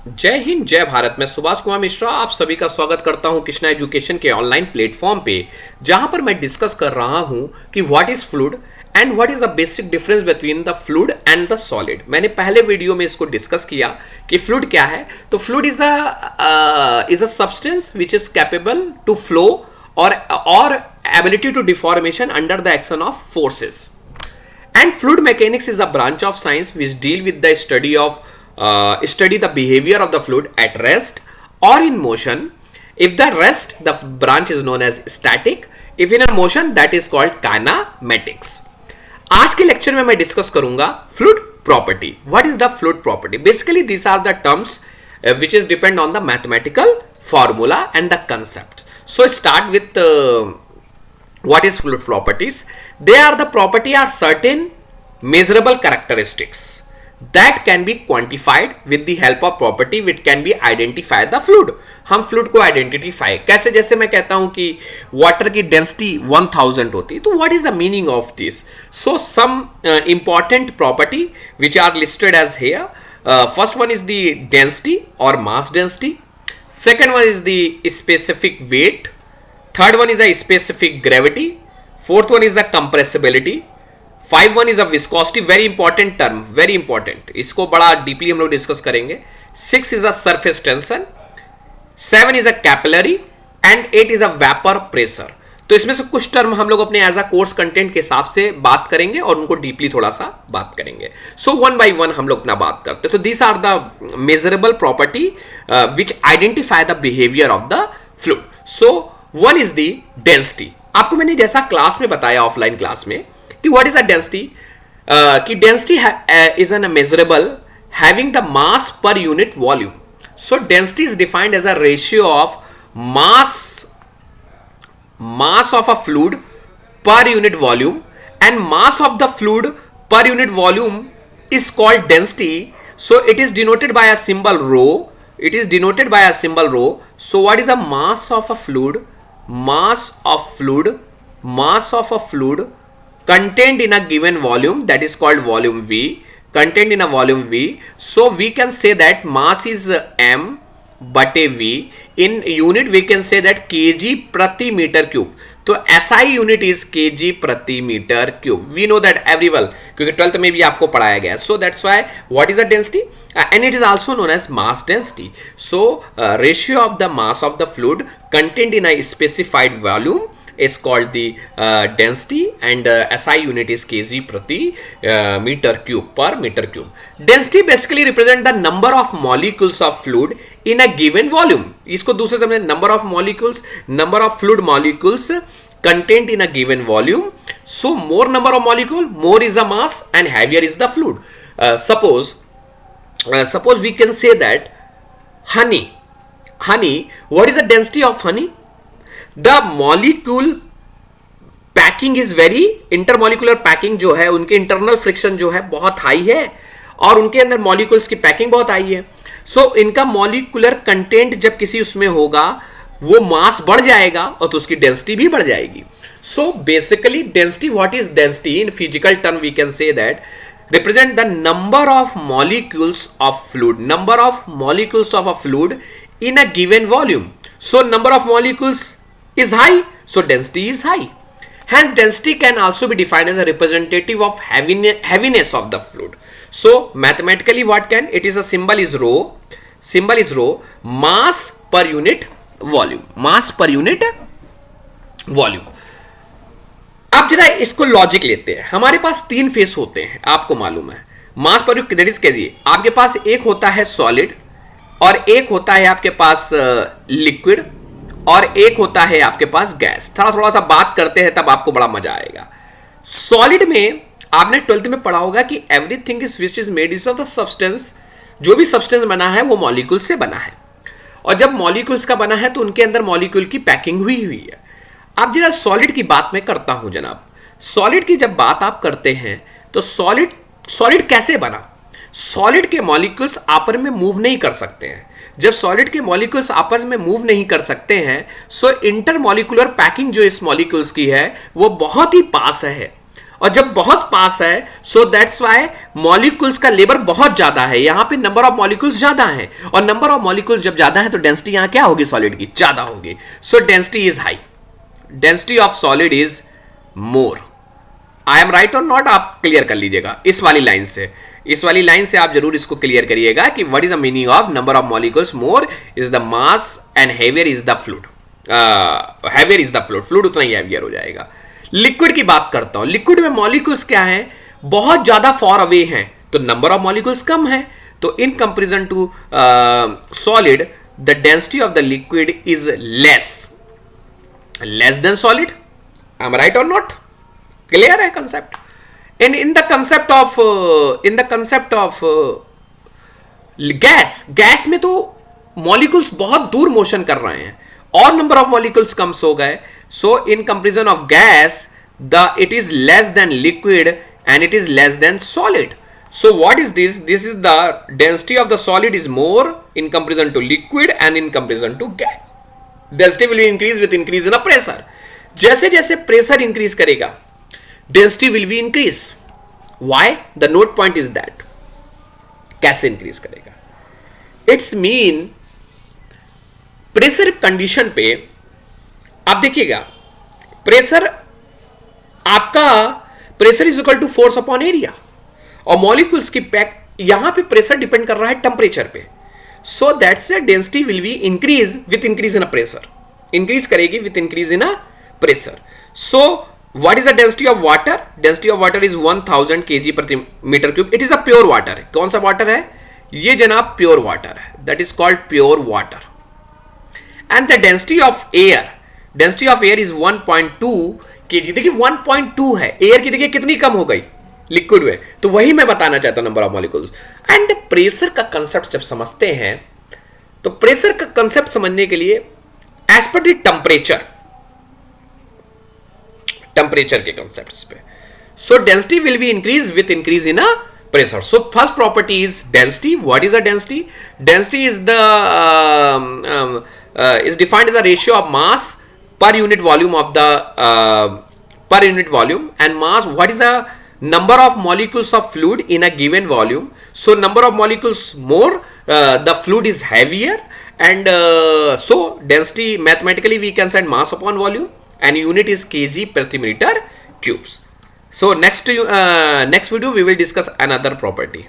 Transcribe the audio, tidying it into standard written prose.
जय हिंद जय भारत। मैं सुभाष कुमार मिश्रा आप सभी का स्वागत करता हूं कृष्णा एजुकेशन के ऑनलाइन प्लेटफॉर्म पे, जहां पर मैं डिस्कस कर रहा हूं कि what is fluid and what is the basic difference between the fluid and the solid. मैंने पहले वीडियो में इसको डिस्कस किया कि फ्लूइड क्या है। तो fluid is a substance which is capable to flow और ability to deformation under the action of forces. And fluid mechanics is a branch of science which deal with the study the behavior of the fluid at rest or in motion. If the rest, the branch is known as static. If in a motion, that is called kinematics. आज के lecture में मैं discuss करूंगा fluid property. What is the fluid property? Basically, these are the terms which is depend on the mathematical formula and the concept. So start with what is fluid properties? They are the property are certain measurable characteristics that can be quantified with the help of property which can be identify the fluid. हम fluid को identify कैसे? जैसे मैं कहता हूं कि water की density 1000 होती है, तो what is the meaning of this? So some important property which are listed as here. First one is the density or mass density. Second one is the specific weight. Third one is a specific gravity. Fourth one is the compressibility. Five one is a viscosity. Very important term, very important. इसको बड़ा deeply हम लोग discuss करेंगे. Six is a surface tension. Seven is a capillary and eight is a vapor pressure. तो इसमें से कुछ term हम लोग अपने एज अ कोर्स कंटेंट के हिसाब से बात करेंगे और उनको डीपली थोड़ा सा बात करेंगे. सो वन बाय वन हम लोग अपना बात करते हैं. तो this are the measurable property which identify the behaviour of the fluid. So one is the density. आपको मैंने जैसा क्लास में बताया ऑफलाइन क्लास में कि व्हाट इज अ डेंसिटी, कि density is an measurable having the mass per unit volume. So density is defined as a ratio of mass of a fluid per unit volume, and mass of the fluid per unit volume is called density. So it is denoted by a symbol rho. It is denoted by a symbol rho. So what is the mass of a fluid? Mass of a fluid contained in a given volume, that is called volume V, contained in a volume V. So we can say that mass is m बटे V. in unit we can say that kg प्रति metre cube. तो SI unit is kg प्रति metre cube. We know that every well, क्योंकि 12th में भी आपको पढ़ाया गया. So that's why what is the density and it is also known as mass density. So ratio of the mass of the fluid content in a specified volume is called the density, and SI unit is kg prati meter cube per meter cube. Density basically represent the number of molecules of fluid in a given volume. इसको दूसरे शब्द में number of molecules, number of fluid molecules contained in a given volume. So more number of molecule, more is the mass and heavier is the fluid. Suppose we can say that honey, what is the density of honey? The molecule packing is very, intermolecular packing जो है, उनके internal friction जो है बहुत high है और उनके अंदर molecules की packing बहुत हाई है. So इनका molecular content जब किसी उसमें होगा वो mass बढ़ जाएगा और तो उसकी density भी बढ़ जाएगी. So basically density, what is density? In physical term we can say that represent the number of molecules of fluid, number of molecules of a fluid in a given volume. So number of molecules is high, so density is high. Hence density can also be defined as a representative of heaviness of the fluid. So mathematically what can it is, a symbol is rho, mass per unit volume. अब जरा इसको logic लेते हैं. हमारे पास 3 face होते हैं, आपको मालूम है. मास पर दैट इज केजी. आपके पास एक होता है सॉलिड और एक होता है आपके पास लिक्विड और एक होता है आपके पास गैस. थोड़ा सा बात करते हैं तब आपको बड़ा मजा आएगा. सॉलिड में आपने 12th में पढ़ा होगा कि everything is which is made is of the substance. जो भी सब्सटेंस बना है वो मॉलिक्यूल से बना है, और जब मॉलिक्यूल्स का बना है तो उनके अंदर मॉलिक्यूल की पैकिंग हुई है. अब जरा सॉलिड की बात मैं करता हूं जनाब. सॉलिड की जब बात आप करते हैं तो सॉलिड कैसे बना? सॉलिड के मॉलिक्यूल्स आपस में मूव नहीं कर सकते हैं. जब सॉलिड के मॉलिक्यूल्स आपस में मूव नहीं कर सकते हैं, सो इंटरमॉलिक्यूलर पैकिंग जो इस मॉलिक्यूल्स की है वो बहुत ही पास है, और जब बहुत पास है, सो दैट्स वाई मॉलिक्यूल्स का लेबर बहुत ज्यादा है, यहां पे नंबर ऑफ मॉलिक्यूल्स ज्यादा है, और नंबर ऑफ मॉलिक्यूल्स जब ज्यादा है तो डेंसिटी यहां क्या होगी सॉलिड की, ज्यादा होगी. सो density is high, density of solid is more. I am right और नॉट, आप क्लियर कर लीजिएगा इस वाली लाइन से. इस वाली लाइन से आप जरूर इसको क्लियर करिएगा कि what is the meaning of number of molecules more is the mass and heavier is the fluid. Heavier is the fluid, fluid उतना ही हैवियर हो जाएगा. लिक्विड की बात करता हूं. लिक्विड में मॉलिक्यूल्स क्या है, बहुत ज्यादा फॉर अवे हैं, तो नंबर ऑफ मॉलिक्यूल्स कम है. तो in comparison to solid the density of the liquid is less than solid. I am right और नॉट? क्लियर है concept? And in the concept of gas में तो मॉलिक्यूल्स बहुत दूर मोशन कर रहे हैं और नंबर ऑफ मॉलिक्यूल्स कम हो गए. So in comparison of gas it is less than liquid and it is less than solid. So what is this? This is the density of the solid is more in comparison to liquid and in comparison to gas. Density will increase with increase in pressure. जैसे जैसे pressure increase करेगा density will be increase. Why? The note point is that कैसे increase करेगा. It's mean pressure condition पे आप देखिएगा, pressure आपका pressure is equal to force upon area, और मॉलिक्यूल्स की पैक यहां पे प्रेशर डिपेंड कर रहा है टेम्परेचर पे. So that's the density will be increase with increase in a pressure. Increase करेगी with increase in a pressure. So what is the density of water? Density of water is 1000 kg प्रति metre cube. It is a pure water. कौन सा water है ये जनाब? Pure water है. That is called pure water. And the density of air, density of air is 1.2 kg. देखिए 1.2 है, air की देखिए कितनी कम हो गई लिक्विड में. तो वही मैं बताना चाहता हूं, number of molecules. And pressure का कंसेप्ट जब समझते हैं तो प्रेशर का कंसेप्ट समझने के लिए एज पर द टेम्परेचर के कंसेप्ट्स पे. सो density will be increase with increase in a pressure. So first property is density. What is a density? Density is the is defined as a ratio of mass per unit volume of the per unit volume, and mass, what is the number of molecules of fluid in a given volume. So number of molecules more, the fluid is heavier, and so density mathematically we can say mass upon volume, and unit is kg per meter cubes. So next video we will discuss another property.